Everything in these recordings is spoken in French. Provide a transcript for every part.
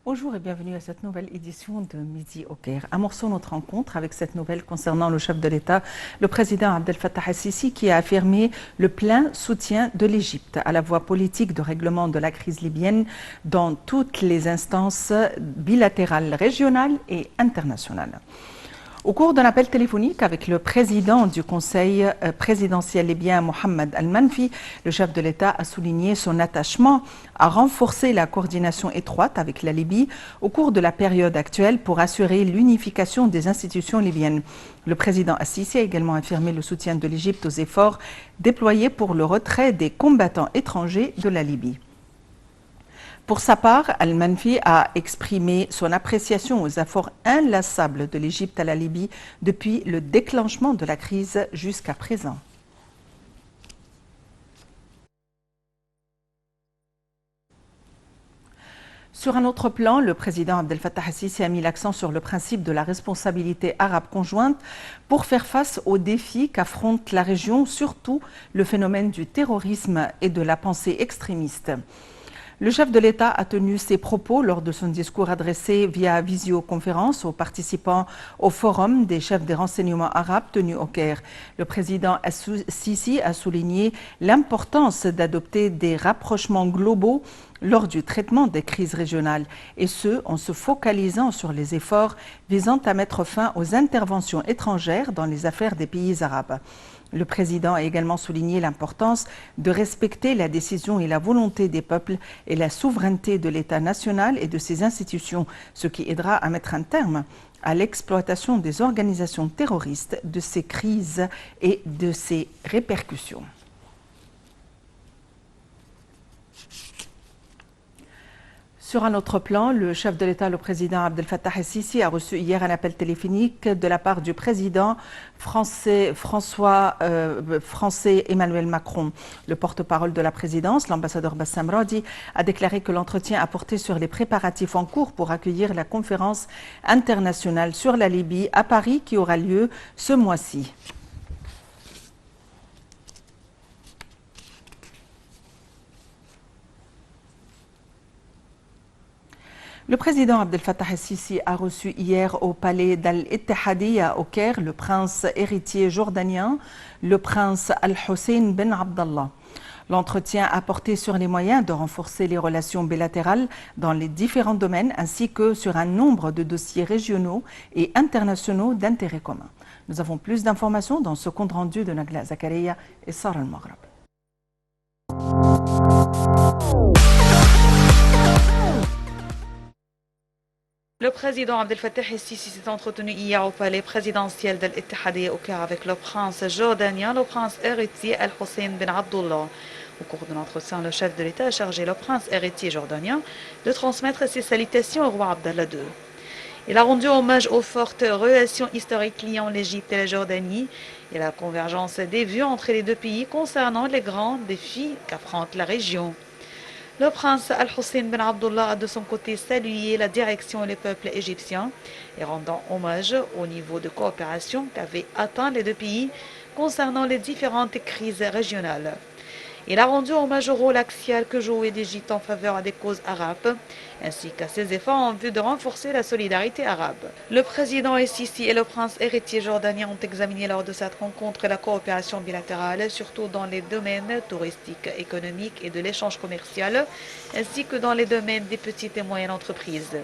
Bonjour et bienvenue à cette nouvelle édition de Midi au Caire. Amorçons notre rencontre avec cette nouvelle concernant le chef de l'État, le président Abdel Fattah el-Sisi, qui a affirmé le plein soutien de l'Égypte à la voie politique de règlement de la crise libyenne dans toutes les instances bilatérales, régionales et internationales. Au cours d'un appel téléphonique avec le président du Conseil présidentiel libyen, Mohamed Al-Manfi, le chef de l'État a souligné son attachement à renforcer la coordination étroite avec la Libye au cours de la période actuelle pour assurer l'unification des institutions libyennes. Le président Assisi a également affirmé le soutien de l'Égypte aux efforts déployés pour le retrait des combattants étrangers de la Libye. Pour sa part, Al-Manfi a exprimé son appréciation aux efforts inlassables de l'Égypte à la Libye depuis le déclenchement de la crise jusqu'à présent. Sur un autre plan, le président Abdel Fattah el-Sisi a mis l'accent sur le principe de la responsabilité arabe conjointe pour faire face aux défis qu'affronte la région, surtout le phénomène du terrorisme et de la pensée extrémiste. Le chef de l'État a tenu ses propos lors de son discours adressé via visioconférence aux participants au forum des chefs des renseignements arabes tenu au Caire. Le président Sisi a souligné l'importance d'adopter des rapprochements globaux lors du traitement des crises régionales, et ce, en se focalisant sur les efforts visant à mettre fin aux interventions étrangères dans les affaires des pays arabes. Le président a également souligné l'importance de respecter la décision et la volonté des peuples et la souveraineté de l'État national et de ses institutions, ce qui aidera à mettre un terme à l'exploitation des organisations terroristes, de ces crises et de ses répercussions. Sur un autre plan, le chef de l'État, le président Abdel Fattah el-Sisi, a reçu hier un appel téléphonique de la part du président français Emmanuel Macron. Le porte-parole de la présidence, l'ambassadeur Bassam Radi, a déclaré que l'entretien a porté sur les préparatifs en cours pour accueillir la conférence internationale sur la Libye à Paris qui aura lieu ce mois-ci. Le président Abdel Fattah el-Sisi a reçu hier au palais d'Al-Ittihadiyya au Caire le prince héritier jordanien, le prince Al-Hussein bin Abdallah. L'entretien a porté sur les moyens de renforcer les relations bilatérales dans les différents domaines ainsi que sur un nombre de dossiers régionaux et internationaux d'intérêt commun. Nous avons plus d'informations dans ce compte rendu de Nagla Zakaria et Sarah Al-Maghreb. Le président Abdel Fattah el-Sisi s'est entretenu hier au palais présidentiel d'Al-Ittihadiyya au Caire avec le prince jordanien, le prince héritier Al-Hussein bin Abdullah. Au cours de l'entretien, le chef de l'État a chargé le prince héritier jordanien de transmettre ses salutations au roi Abdallah II. Il a rendu hommage aux fortes relations historiques liant l'Égypte et la Jordanie et la convergence des vues entre les deux pays concernant les grands défis qu'affronte la région. Le prince Al-Hussein bin Abdullah a de son côté salué la direction et le peuple égyptien et rendant hommage au niveau de coopération qu'avaient atteint les deux pays concernant les différentes crises régionales. Il a rendu hommage au rôle axial que jouait l'Égypte en faveur des causes arabes, ainsi qu'à ses efforts en vue de renforcer la solidarité arabe. Le président el-Sisi et le prince héritier jordanien ont examiné lors de cette rencontre la coopération bilatérale, surtout dans les domaines touristiques, économiques et de l'échange commercial, ainsi que dans les domaines des petites et moyennes entreprises.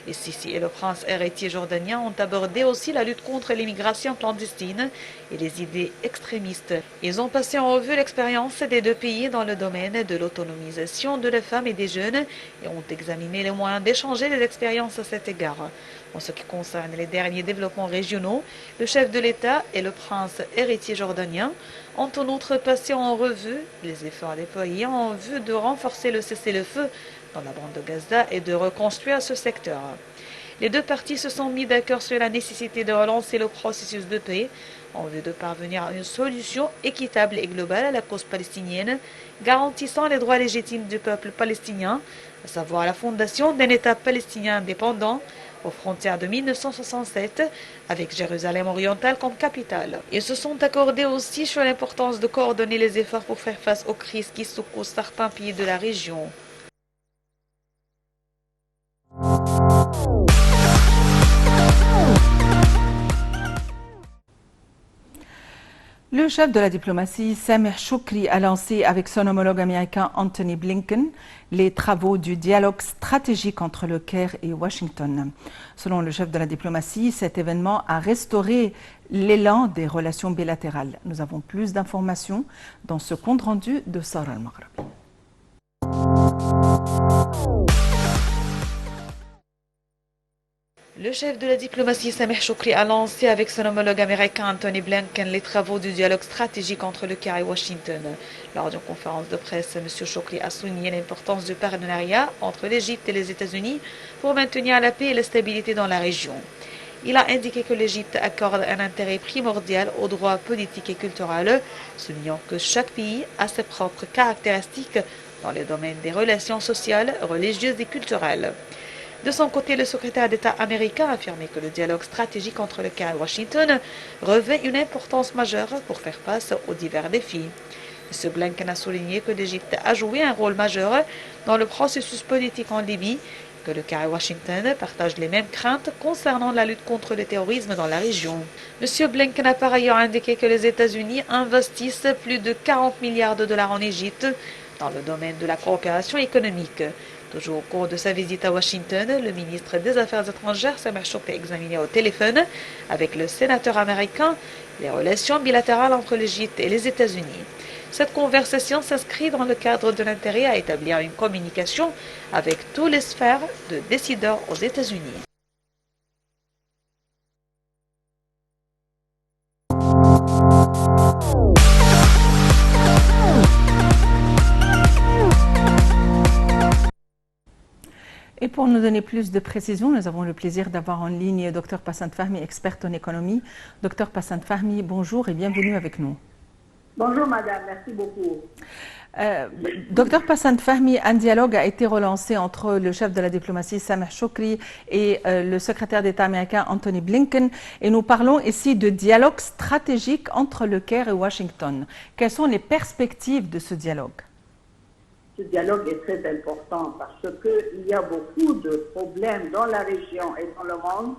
El-Sisi et le prince héritier jordanien ont abordé aussi la lutte contre l'immigration clandestine et les idées extrémistes. Ils ont passé en revue l'expérience des deux pays dans le domaine de l'autonomisation de la femme et des jeunes et ont examiné les moyens d'échanger des expériences à cet égard. En ce qui concerne les derniers développements régionaux, le chef de l'État et le prince héritier jordanien ont en outre passé en revue les efforts déployés en vue de renforcer le cessez-le-feu dans la bande de Gaza et de reconstruire ce secteur. Les deux parties se sont mis d'accord sur la nécessité de relancer le processus de paix en vue de parvenir à une solution équitable et globale à la cause palestinienne, garantissant les droits légitimes du peuple palestinien, à savoir la fondation d'un État palestinien indépendant aux frontières de 1967, avec Jérusalem orientale comme capitale. Ils se sont accordés aussi sur l'importance de coordonner les efforts pour faire face aux crises qui secouent certains pays de la région. Le chef de la diplomatie, Sameh Choukri, a lancé avec son homologue américain Anthony Blinken les travaux du dialogue stratégique entre le Caire et Washington. Selon le chef de la diplomatie, cet événement a restauré l'élan des relations bilatérales. Nous avons plus d'informations dans ce compte rendu de Sarah Al-Maghrabi. Le chef de la diplomatie, Sameh Choukri, a lancé avec son homologue américain Anthony Blinken les travaux du dialogue stratégique entre le Caire et Washington. Lors d'une conférence de presse, M. Choukri a souligné l'importance du partenariat entre l'Égypte et les États-Unis pour maintenir la paix et la stabilité dans la région. Il a indiqué que l'Égypte accorde un intérêt primordial aux droits politiques et culturels, soulignant que chaque pays a ses propres caractéristiques dans les domaines des relations sociales, religieuses et culturelles. De son côté, le secrétaire d'État américain a affirmé que le dialogue stratégique entre le Caire et Washington revêt une importance majeure pour faire face aux divers défis. M. Blinken a souligné que l'Égypte a joué un rôle majeur dans le processus politique en Libye, que le Caire et Washington partagent les mêmes craintes concernant la lutte contre le terrorisme dans la région. M. Blinken a par ailleurs indiqué que les États-Unis investissent plus de 40 milliards de dollars en Égypte dans le domaine de la coopération économique. Toujours au cours de sa visite à Washington, le ministre des Affaires étrangères, Sameh Choukri, a examiné au téléphone avec le sénateur américain les relations bilatérales entre l'Égypte et les États-Unis. Cette conversation s'inscrit dans le cadre de l'intérêt à établir une communication avec toutes les sphères de décideurs aux États-Unis. Et pour nous donner plus de précisions, nous avons le plaisir d'avoir en ligne Dr Passant Fahmi, experte en économie. Dr Passant Fahmi, bonjour et bienvenue avec nous. Bonjour madame, merci beaucoup. Dr Passant Fahmi, un dialogue a été relancé entre le chef de la diplomatie Sameh Choukri et le secrétaire d'État américain Anthony Blinken. Et nous parlons ici de dialogue stratégique entre le Caire et Washington. Quelles sont les perspectives de ce dialogue? Ce dialogue est très important parce qu'il y a beaucoup de problèmes dans la région et dans le monde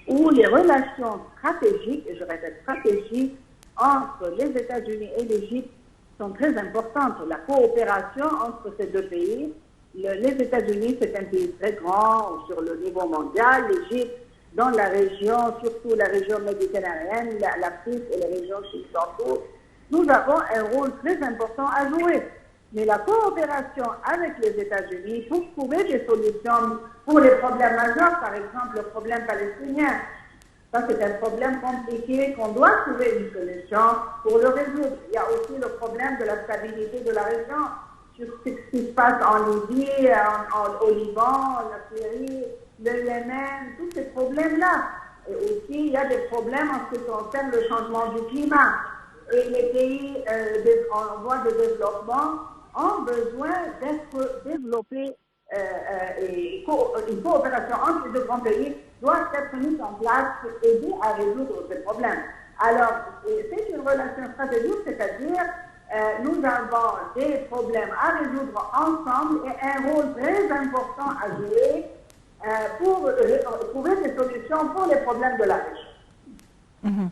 où les relations stratégiques, et je répète stratégiques, entre les États-Unis et l'Égypte sont très importantes. La coopération entre ces deux pays, les États-Unis c'est un pays très grand sur le niveau mondial, l'Égypte dans la région, surtout la région méditerranéenne, l'Afrique et les régions occidentales, nous avons un rôle très important à jouer. Mais la coopération avec les États-Unis pour trouver des solutions pour les problèmes majeurs, par exemple le problème palestinien, ça c'est un problème compliqué qu'on doit trouver une solution pour le résoudre. Il y a aussi le problème de la stabilité de la région, sur ce qui se passe en Libye, au Liban, la Syrie, le Yémen, tous ces problèmes-là. Et aussi il y a des problèmes en ce qui concerne le changement du climat. Et les pays en voie de développement ont besoin d'être développés et une coopération entre les deux grands pays doit être mise en place pour aider à résoudre ces problèmes. Alors, c'est une relation stratégique, c'est-à-dire nous avons des problèmes à résoudre ensemble et un rôle très important à jouer pour trouver des solutions pour les problèmes de la région.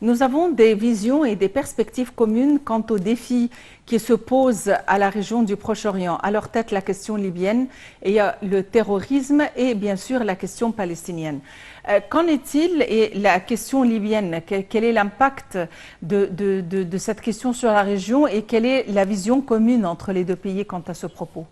Nous avons des visions et des perspectives communes quant aux défis qui se posent à la région du Proche-Orient. À leur tête, la question libyenne, et il y a le terrorisme et bien sûr la question palestinienne. Qu'en est-il et la question libyenne? Quel est l'impact de cette question sur la région et quelle est la vision commune entre les deux pays quant à ce propos?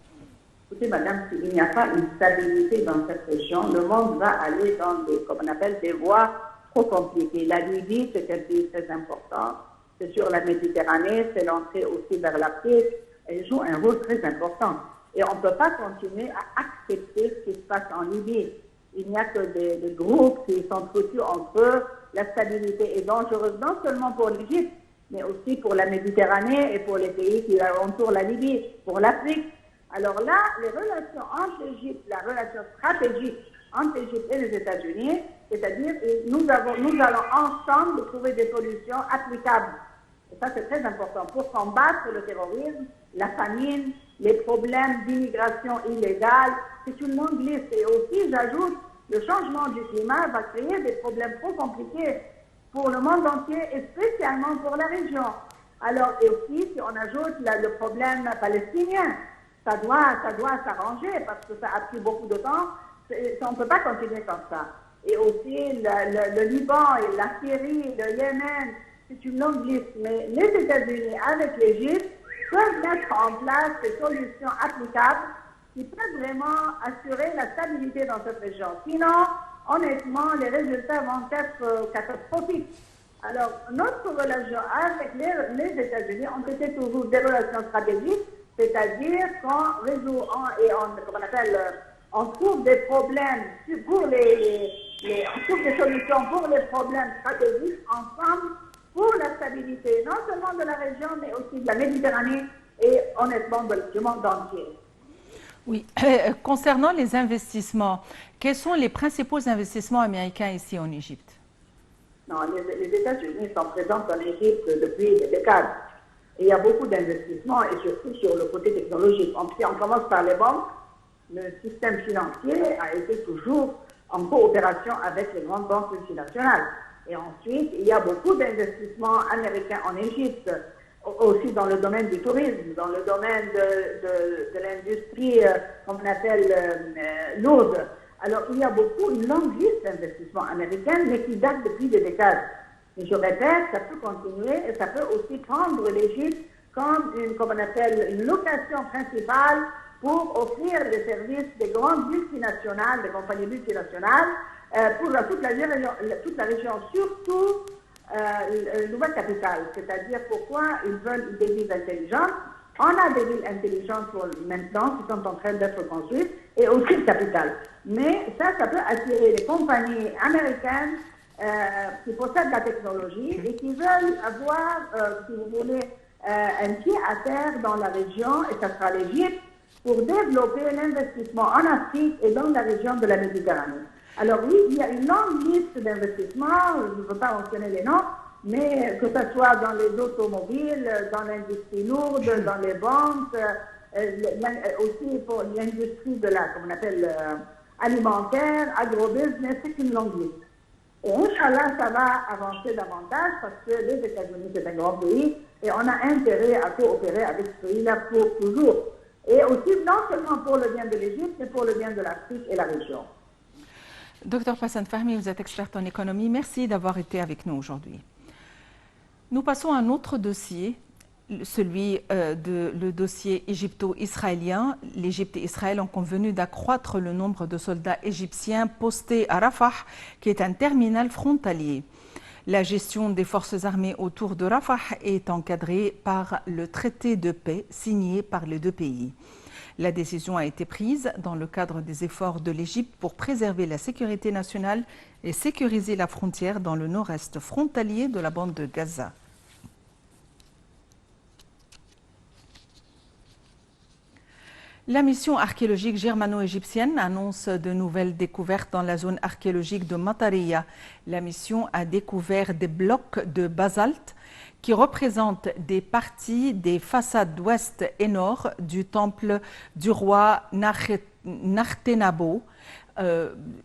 Écoutez, madame, s'il n'y a pas une stabilité dans cette région, le monde va aller dans des, comme on appelle, des voies trop compliquées. La Libye, c'est un pays très important. C'est sur la Méditerranée, c'est l'entrée aussi vers l'Afrique. Elle joue un rôle très important. Et on ne peut pas continuer à accepter ce qui se passe en Libye. Il n'y a que des groupes qui s'entretuent entre eux. La stabilité est dangereuse, non seulement pour l'Égypte, mais aussi pour la Méditerranée et pour les pays qui entourent la Libye, pour l'Afrique. Alors là, les relations entre l'Égypte, la relation stratégique entre l'Égypte et les États-Unis, c'est-à-dire nous allons ensemble trouver des solutions applicables. Et ça, c'est très important pour combattre le terrorisme, la famine les problèmes d'immigration illégale. C'est une longue liste. Et aussi, j'ajoute, le changement du climat va créer des problèmes trop compliqués pour le monde entier et spécialement pour la région. Alors, et aussi, si on ajoute le problème palestinien, ça doit s'arranger parce que ça a pris beaucoup de temps. On ne peut pas continuer comme ça. Et aussi, le Liban, et la Syrie, le Yémen, c'est une longue liste. Mais les États-Unis, avec l'Égypte, peuvent mettre en place des solutions applicables qui peuvent vraiment assurer la stabilité dans cette région. Sinon, honnêtement, les résultats vont être catastrophiques. Alors, notre relation avec les États-Unis ont été toujours des relations stratégiques, c'est-à-dire qu'on résout on trouve des problèmes pour on trouve des solutions pour les problèmes stratégiques ensemble pour la stabilité, non seulement de la région, mais aussi de la Méditerranée et honnêtement du monde entier. Oui, concernant les investissements, quels sont les principaux investissements américains ici en Égypte? Non, les États-Unis sont présents en Égypte depuis des décades. Et il y a beaucoup d'investissements, et surtout sur le côté technologique. Si on commence par les banques, le système financier a été toujours en coopération avec les grandes banques multinationales. Et ensuite, il y a beaucoup d'investissements américains en Égypte, aussi dans le domaine du tourisme, dans le domaine de l'industrie, comme on appelle, lourde. Alors, il y a une longue liste d'investissements américains, mais qui datent depuis des décades. Et je répète, ça peut continuer et ça peut aussi prendre l'Égypte comme une location principale pour offrir les services des grandes multinationales, des compagnies multinationales, pour toute la région, surtout la nouvelle capitale. C'est-à-dire pourquoi ils veulent des villes intelligentes. On a des villes intelligentes maintenant qui sont en train d'être construites et aussi une capitale. Mais ça peut attirer les compagnies américaines qui possèdent la technologie et qui veulent avoir, si vous voulez, un pied à terre dans la région, et ça sera l'Égypte, pour développer l'investissement en Afrique et dans la région de la Méditerranée. Alors oui, il y a une longue liste d'investissements, je ne veux pas mentionner les noms, mais que ce soit dans les automobiles, dans l'industrie lourde, dans les banques, aussi pour l'industrie de comme on appelle, alimentaire, agrobusiness, c'est une longue liste. Et Inch'Allah, ça va avancer davantage parce que les États-Unis, c'est un grand pays et on a intérêt à coopérer avec ce pays-là pour toujours. Et aussi, non seulement pour le bien de l'Égypte, mais pour le bien de l'Afrique et la région. Docteur Passan Fahmi, vous êtes experte en économie. Merci d'avoir été avec nous aujourd'hui. Nous passons à un autre dossier, celui le dossier égypto-israélien. L'Égypte et Israël ont convenu d'accroître le nombre de soldats égyptiens postés à Rafah, qui est un terminal frontalier. La gestion des forces armées autour de Rafah est encadrée par le traité de paix signé par les deux pays. La décision a été prise dans le cadre des efforts de l'Égypte pour préserver la sécurité nationale et sécuriser la frontière dans le nord-est frontalier de la bande de Gaza. La mission archéologique germano-égyptienne annonce de nouvelles découvertes dans la zone archéologique de Matariya. La mission a découvert des blocs de basalte qui représentent des parties des façades ouest et nord du temple du roi Nartenabo,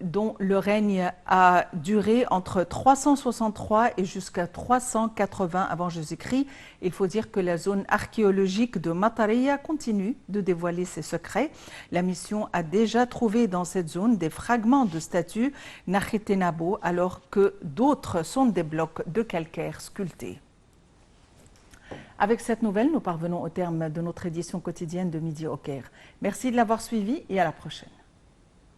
dont le règne a duré entre 363 et jusqu'à 380 avant Jésus-Christ. Il faut dire que la zone archéologique de Matariya continue de dévoiler ses secrets. La mission a déjà trouvé dans cette zone des fragments de statues Nartenabo, alors que d'autres sont des blocs de calcaire sculptés. Avec cette nouvelle, nous parvenons au terme de notre édition quotidienne de Midi au Caire. Merci de l'avoir suivi et à la prochaine.